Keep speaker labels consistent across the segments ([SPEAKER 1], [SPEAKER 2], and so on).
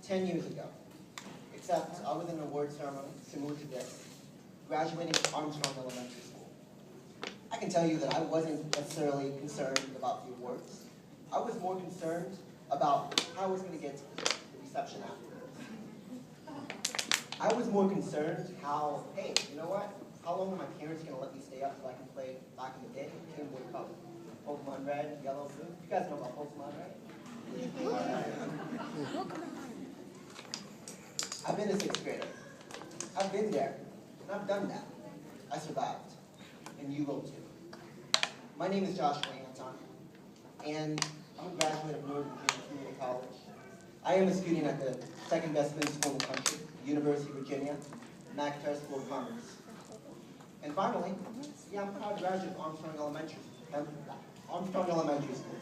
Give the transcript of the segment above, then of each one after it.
[SPEAKER 1] 10 years ago, except I was in an award ceremony similar to this, graduating Armstrong Elementary School. I can tell you that I wasn't necessarily concerned about the awards. I was more concerned about how I was going to get to the reception afterwards. I was more concerned how, hey, you know what? How long are my parents going to let me stay up so I can play back in the day? Game Boy Color, Pokemon Red, Yellow, Blue. You guys know about Pokemon Red? I've been a 6th grader. I've been there, and I've done that. I survived, and you will too. My name is Joshua Anton, and I'm a graduate of Northern Virginia Community College. I am a student at the second best business school in the country, University of Virginia, McIntyre School of Commerce. And finally, yeah, I'm a proud graduate of Armstrong Elementary School.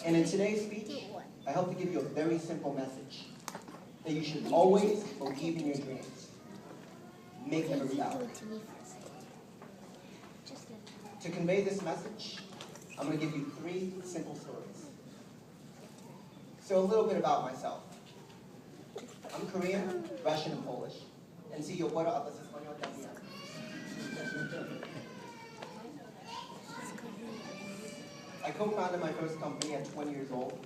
[SPEAKER 1] And in today's speech, I hope to give you a very simple message, that you should always believe in your dreams. Make them a reality. To convey this message, I'm going to give you 3 simple stories. So a little bit about myself. I'm Korean, Russian, and Polish. And si yo puedo hablar español también. I co-founded my first company at 20 years old,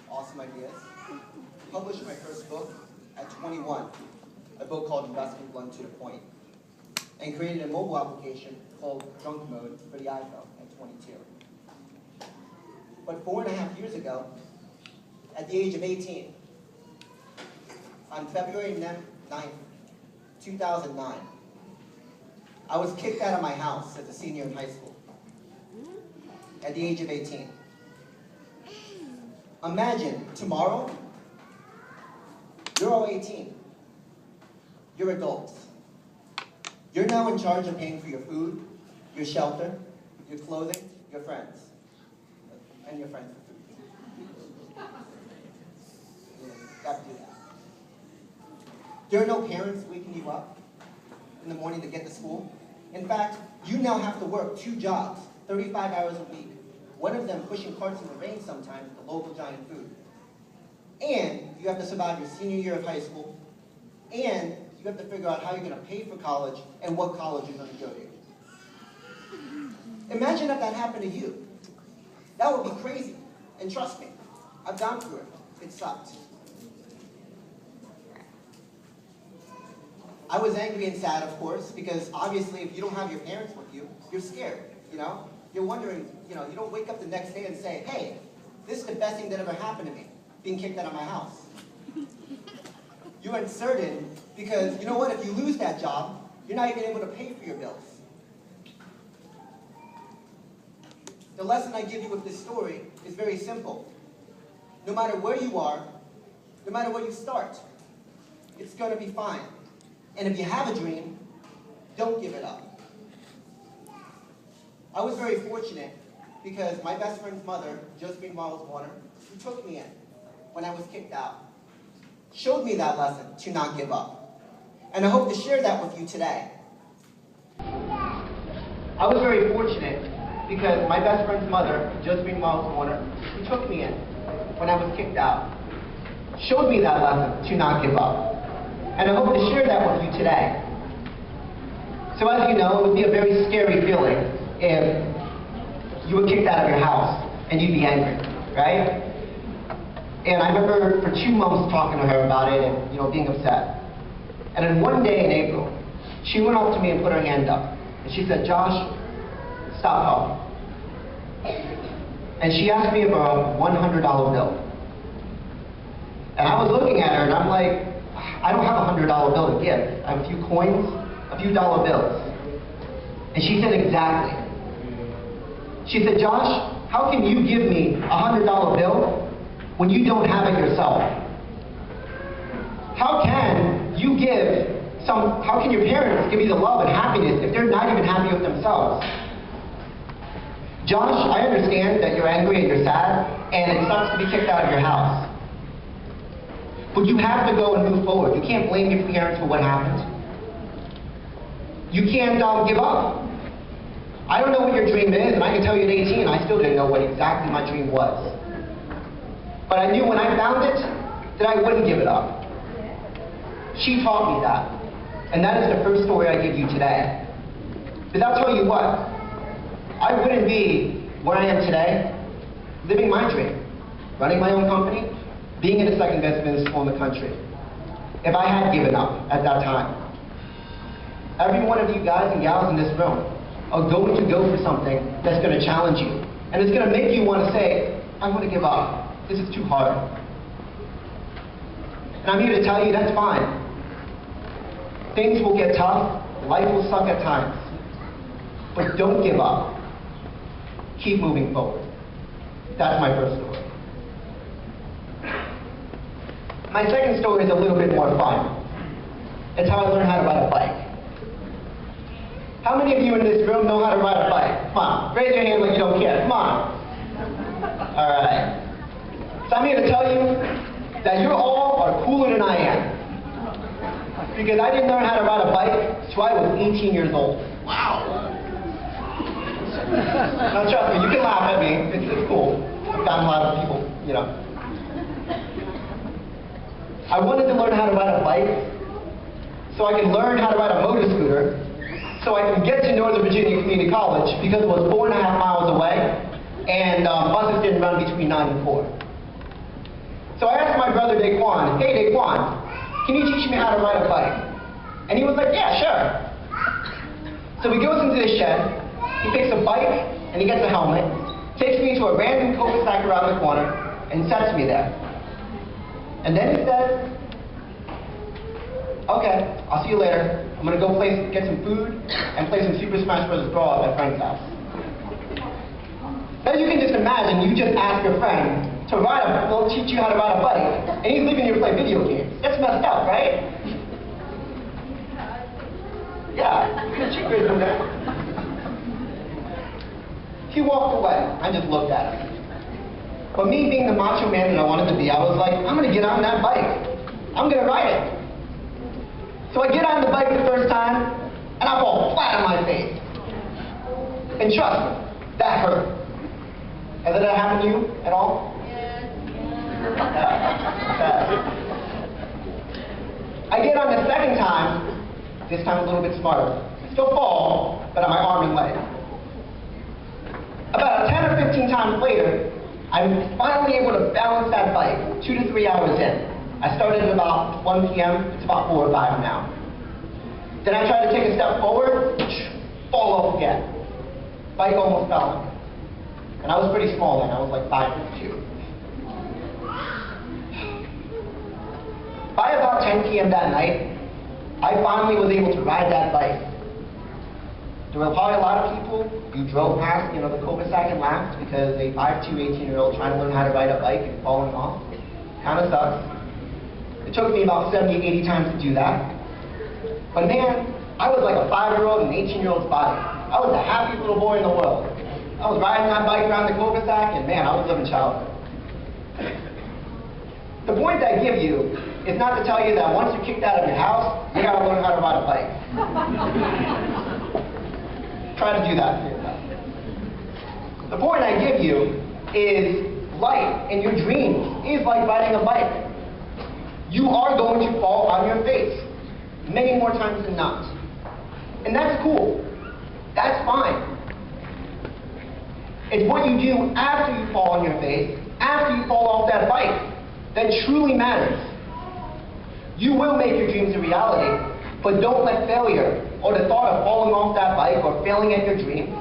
[SPEAKER 1] Awesome Ideas. Published my first book at 21, a book called Investment Blunt to the Point. And created a mobile application called Drunk Mode for the iPhone at 22. But 4.5 years ago, at the age of 18, on February 9th, 2009, I was kicked out of my house as a senior in high school, at the age of 18. Imagine, tomorrow, you're all 18. You're adults. You're now in charge of paying for your food, your shelter, your clothing, your friends, and your friends' food. You gotta do that. There are no parents waking you up in the morning to get to school. In fact, you now have to work 2 jobs, 35 hours a week. One of them pushing carts in the rain sometimes at the local giant food. And you have to survive your senior year of high school. And you have to figure out how you're going to pay for college and what college you're going to go to. Imagine if that happened to you. That would be crazy. And trust me, I've gone through it. It sucked. I was angry and sad, of course, because obviously if you don't have your parents with you, you're scared, you know? You're wondering, you know, you don't wake up the next day and say, hey, this is the best thing that ever happened to me, being kicked out of my house. You're uncertain because, you know what, if you lose that job, you're not even able to pay for your bills. The lesson I give you with this story is very simple. No matter where you are, no matter where you start, it's going to be fine. And if you have a dream, don't give it up. I was very fortunate because my best friend's mother, Josephine Miles Warner, who took me in when I was kicked out, showed me that lesson to not give up. And I hope to share that with you today. I was very fortunate because my best friend's mother, Josephine Miles Warner, who took me in when I was kicked out, showed me that lesson to not give up. And I hope to share that with you today. So as you know, it would be a very scary feeling if you were kicked out of your house and you'd be angry, right? And I remember for 2 months talking to her about it and, you know, being upset. And then one day in April, she went up to me and put her hand up. And she said, Josh, stop talking. And she asked me for a $100 bill. And I was looking at her and I'm like, I don't have a $100 bill to give. I have a few coins, a few dollar bills. And she said, exactly. She said, Josh, how can you give me a $100 bill when you don't have it yourself? How can you how can your parents give you the love and happiness if they're not even happy with themselves? Josh, I understand that you're angry and you're sad, and it sucks to be kicked out of your house. But you have to go and move forward. You can't blame your parents for what happened. You can't give up. I don't know what your dream is, and I can tell you at 18, I still didn't know what exactly my dream was. But I knew when I found it, that I wouldn't give it up. She taught me that. And that is the first story I give you today. Because I'll tell you what, I wouldn't be where I am today, living my dream, running my own company, being in the second best business school in the country, if I had given up at that time. Every one of you guys and gals in this room are going to go for something that's going to challenge you. And it's going to make you want to say, I want to give up. This is too hard. And I'm here to tell you that's fine. Things will get tough. Life will suck at times. But don't give up. Keep moving forward. That's my first story. My second story is a little bit more fun. It's how I learned how to ride a bike. How many of you in this room know how to ride a bike? Come on, raise your hand like you don't care. Come on. All right. So I'm here to tell you that you all are cooler than I am. Because I didn't learn how to ride a bike until I was 18 years old. Wow. Now trust me, you can laugh at me. It's cool. I've gotten a lot of people, you know. I wanted to learn how to ride a bike so I could learn how to ride a motor scooter so I could get to Northern Virginia Community College because it was 4.5 miles away and buses didn't run between 9 and 4. So I asked my brother Daquan, hey Daquan, can you teach me how to ride a bike? And he was like, yeah, sure. So he goes into the shed, he picks a bike and he gets a helmet, takes me to a random cul-de-sac around the corner and sets me there. And then he says, okay, I'll see you later. I'm going to go get some food and play some Super Smash Bros. Brawl at my friend's house. Now you can just imagine, you just ask your friend to they'll teach you how to ride a bike, and he's leaving you to play video games. That's messed up, right? Yeah, you can cheat from that. He walked away. I just looked at him. But me being the macho man that I wanted to be, I was like, I'm going to get on that bike. I'm going to ride it. So I get on the bike the first time, and I fall flat on my face. And trust me, that hurt. Has that happened to you at all? I get on the second time, this time a little bit smarter. Still fall, but on my arm and leg. About 10 or 15 times later, I'm finally able to balance that bike 2 to 3 hours in. I started at about 1 p.m., it's about 4 or 5 now. Then I tried to take a step forward, fall off again. Bike almost fell on me. And I was pretty small then, I was like 5'2". By about 10 p.m. that night, I finally was able to ride that bike. There were probably a lot of people who drove past, the cul-de-sac and laughed because a 5'2", 18-year-old trying to learn how to ride a bike and falling off. Kind of sucks. It took me about 70, 80 times to do that. But man, I was like a 5-year-old in an 18-year-old's body. I was the happiest little boy in the world. I was riding that bike around the cul-de-sac, and man, I was living childhood. The point I give you is not to tell you that once you're kicked out of your house, you gotta learn how to ride a bike. Try to do that for yourself. The point I give you is life and your dreams is like riding a bike. You are going to fall on your face many more times than not. And that's cool. That's fine. It's what you do after you fall on your face, after you fall off that bike, that truly matters. You will make your dreams a reality, but don't let failure or the thought of falling off that bike or failing at your dream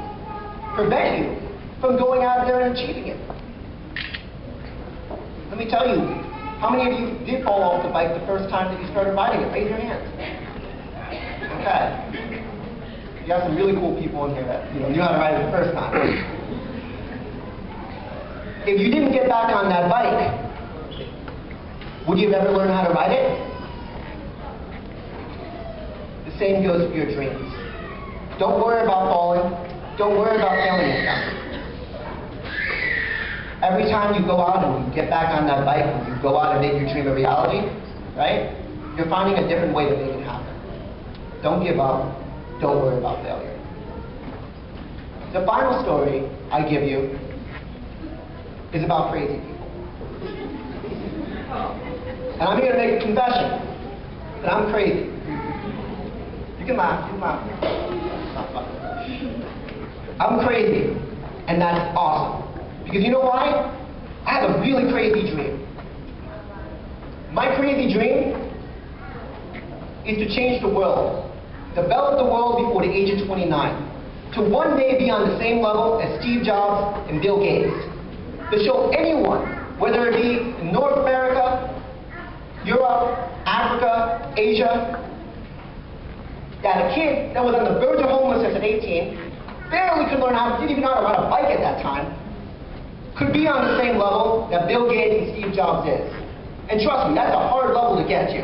[SPEAKER 1] prevent you from going out there and achieving it. Let me tell you, how many of you did fall off the bike the first time that you started riding it? Raise your hands. Okay. You got some really cool people in here that knew how to ride it the first time. If you didn't get back on that bike, would you have ever learned how to ride it? The same goes for your dreams. Don't worry about falling. Don't worry about failing at them. Every time you go out and you get back on that bike, and you go out and make your dream a reality, right? You're finding a different way to make it happen. Don't give up. Don't worry about failure. The final story I give you is about crazy people. And I'm here to make a confession that I'm crazy. You can laugh, I'm crazy, and that's awesome. Because you know why? I have a really crazy dream. My crazy dream is to change the world, develop the world before the age of 29, to one day be on the same level as Steve Jobs and Bill Gates, to show anyone, whether it be in North America, Europe, Africa, Asia, that a kid that was on the verge of homelessness at 18, barely could learn how, didn't even know how to ride a bike at that time, could be on the same level that Bill Gates and Steve Jobs is. And trust me, that's a hard level to get to.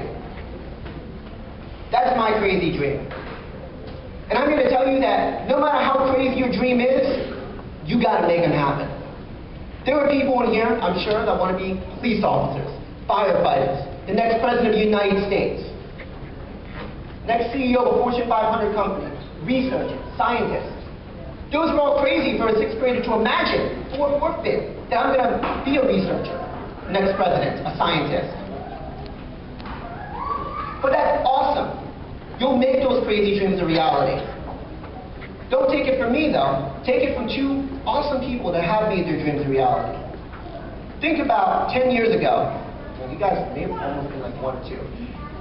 [SPEAKER 1] That's my crazy dream. And I'm here to tell you that no matter how crazy your dream is, you gotta make them happen. There are people in here, I'm sure, that want to be police officers, firefighters, the next president of the United States, next CEO of a Fortune 500 company, researchers, scientists. Those are all crazy for a sixth grader to imagine, or fifth, that I'm going to be a researcher, next president, a scientist. But that's awesome. You'll make those crazy dreams a reality. Don't take it from me, though. Take it from two awesome people that have made their dreams a reality. Think about 10 years ago. Well, you guys may have almost been like one or two.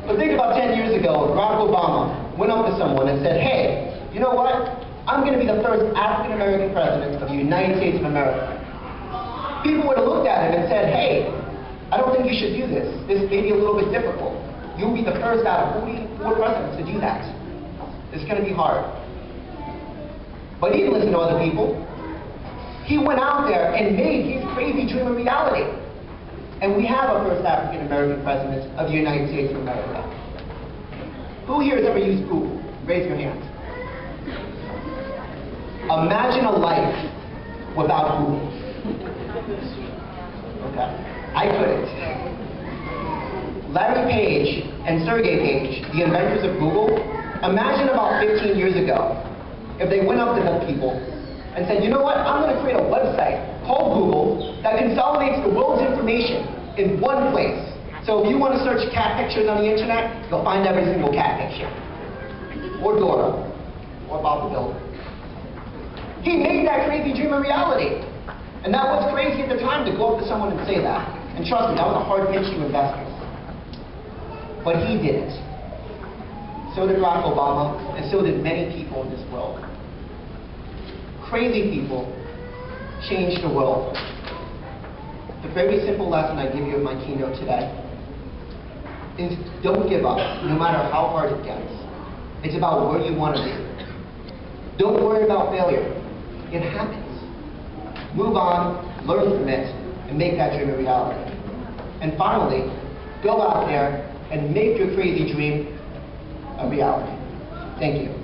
[SPEAKER 1] But think about 10 years ago, Barack Obama went up to someone and said, hey, you know what? I'm going to be the first African-American president of the United States of America. People would have looked at him and said, hey, I don't think you should do this. This may be a little bit difficult. You'll be the first out of 44 presidents to do that. It's going to be hard. But he didn't listen to other people. He went out there and made his crazy dream a reality. And we have our first African-American president of the United States of America. Who here has ever used Google? Raise your hand. Imagine a life without Google. Okay. I couldn't. Larry Page and Sergey Page, the inventors of Google, imagine about 15 years ago if they went up to the people and said, you know what, I'm going to create a website called Google that consolidates the world's information in one place. So if you want to search cat pictures on the internet, you'll find every single cat picture. Or Dora. Or Bob the Builder. He made that crazy dream a reality. And that was crazy at the time to go up to someone and say that. And trust me, that was a hard pitch to investors. But he did it. So did Barack Obama, and so did many people in this world. Crazy people change the world. The very simple lesson I give you in my keynote today is don't give up, no matter how hard it gets. It's about where you want to be. Don't worry about failure. It happens. Move on, learn from it, and make that dream a reality. And finally, go out there and make your crazy dream a reality. Thank you.